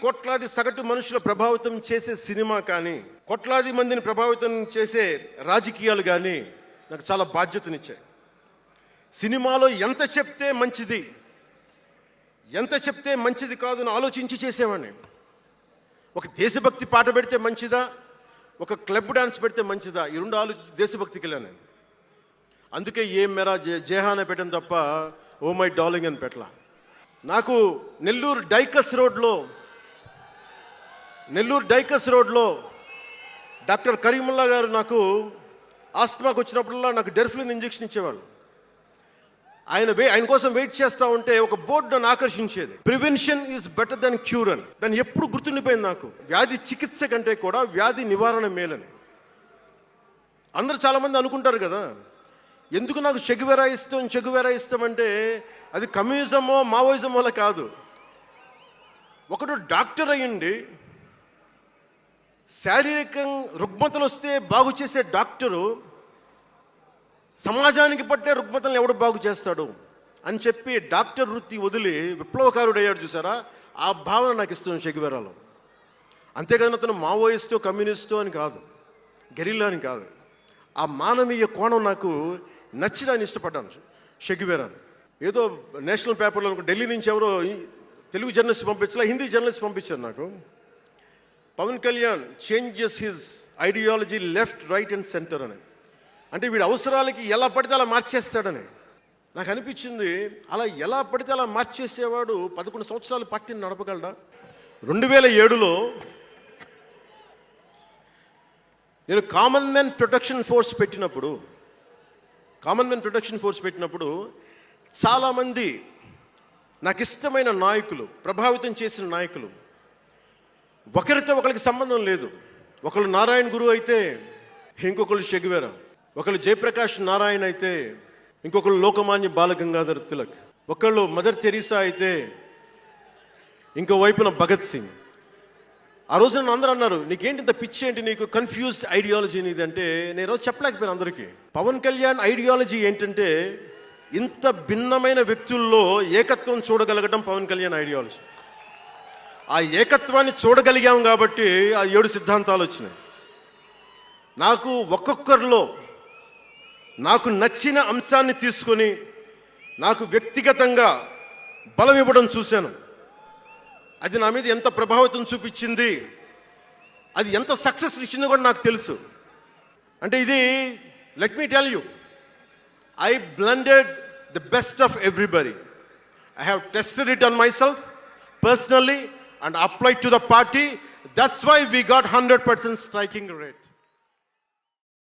కోట్లాది సగటు మనుషుల ప్రభావితం చేసే సినిమా కానీ, కోట్లాది మందిని ప్రభావితం చేసే రాజకీయాలు కానీ నాకు చాలా బాధ్యతనిచ్చాయి. సినిమాలో ఎంత చెప్తే మంచిది, ఎంత చెప్తే మంచిది కాదు అని ఆలోచించి చేసేవాడిని. ఒక దేశభక్తి పాట పెడితే మంచిదా, ఒక క్లబ్ డాన్స్ పెడితే మంచిదా, ఈ రెండు ఆలోచించి దేశభక్తికి వెళ్ళాను. అందుకే ఏ మెరా జేహాన పెట్టాను తప్ప ఓ మై డార్లింగ్ అని పెట్టలా. నాకు నెల్లూరు డైకస్ రోడ్లో డాక్టర్ కరీముల్లా గారు నాకు ఆస్తమాకు వచ్చినప్పుడల్లా నాకు డెర్ఫ్లిన్ ఇంజెక్షన్ ఇచ్చేవాళ్ళు. ఆయన కోసం వెయిట్ చేస్తూ ఉంటే ఒక బోర్డు నన్ను ఆకర్షించేది, prevention is better than cure అని. దాన్ని ఎప్పుడు గుర్తుండిపోయింది నాకు. వ్యాధి చికిత్స కంటే కూడా వ్యాధి నివారణ మేలని. అందరూ చాలామంది అనుకుంటారు కదా, ఎందుకు నాకు చెగువెరా ఇష్టం అంటే అది కమ్యూనిజమో మావోయిజమో కాదు. ఒకడు డాక్టర్ అయ్యండి, శారీరక రుగ్మతలు వస్తే బాగు చేసే డాక్టరు సమాజానికి పట్టే రుగ్మతలను ఎవడు బాగు చేస్తాడు అని చెప్పి డాక్టర్ వృత్తి వదిలి విప్లవకారుడు అయ్యాడు చూసారా, ఆ భావన నాకు ఇస్తుంది చెగువెరాలో. అంతేకాదు అతను మావోయిస్టో కమ్యూనిస్టో అని కాదు, గెరిల్లా అని కాదు. ఆ మానవీయ కోణం నాకు నచ్చి దాన్ని ఇష్టపడ్డాను చెగువెరాను. ఏదో నేషనల్ పేపర్లో ఢిల్లీ నుంచి ఎవరో తెలుగు జర్నలిస్ట్ పంపించలే, హిందీ జర్నలిస్ట్ పంపించారు నాకు. Pavan Kalyan changes his ideology left right and centre అని. అంటే వీడి అవసరాలకి ఎలా పడితే అలా మార్చేస్తాడని నాకు అనిపించింది. అలా ఎలా పడితే అలా మార్చేసేవాడు 11 సంవత్సరాలు పార్టీని నడపగలడా? 2007లో నేను కామన్ మెన్ ప్రొటెక్షన్ ఫోర్స్ పెట్టినప్పుడు చాలామంది నాకు ఇష్టమైన నాయకులు, ప్రభావితం చేసిన నాయకులు, ఒకరితో ఒకరికి సంబంధం లేదు. ఒకళ్ళు నారాయణ గురు అయితే ఇంకొకళ్ళు చెగువెరా, ఒకళ్ళు జయప్రకాష్ నారాయణ అయితే ఇంకొకళ్ళు లోకమాన్య బాలగంగాధర్ తిలక్, ఒకళ్ళు మదర్ తెరీసా అయితే ఇంకో వైపున భగత్ సింగ్. ఆ రోజు నన్ను అందరూ అన్నారు, నీకేంటి ఇంత పిచ్చి ఏంటి, నీకు కన్ఫ్యూజ్డ్ ఐడియాలజీ నీది అంటే నేను రోజు చెప్పలేకపోయాను అందరికీ. పవన్ కళ్యాణ్ ఐడియాలజీ ఏంటంటే ఇంత భిన్నమైన వ్యక్తుల్లో ఏకత్వం చూడగలగడం పవన్ కళ్యాణ్ ఐడియాలజీ. ఆ ఏకత్వాన్ని చూడగలిగాం కాబట్టి ఆ 7 సిద్ధాంతాలు వచ్చినాయి. నాకు ఒక్కొక్కరిలో నాకు నచ్చిన అంశాన్ని తీసుకొని నాకు వ్యక్తిగతంగా బలం ఇవ్వడం చూశాను. అది నా మీద ఎంత ప్రభావితం చూపించింది, అది ఎంత సక్సెస్ ఇచ్చిందో కూడా నాకు తెలుసు. అంటే ఇది let me tell you, I blended the best of everybody. I have tested it on myself personally and applied to the party. That's why we got 100% striking rate.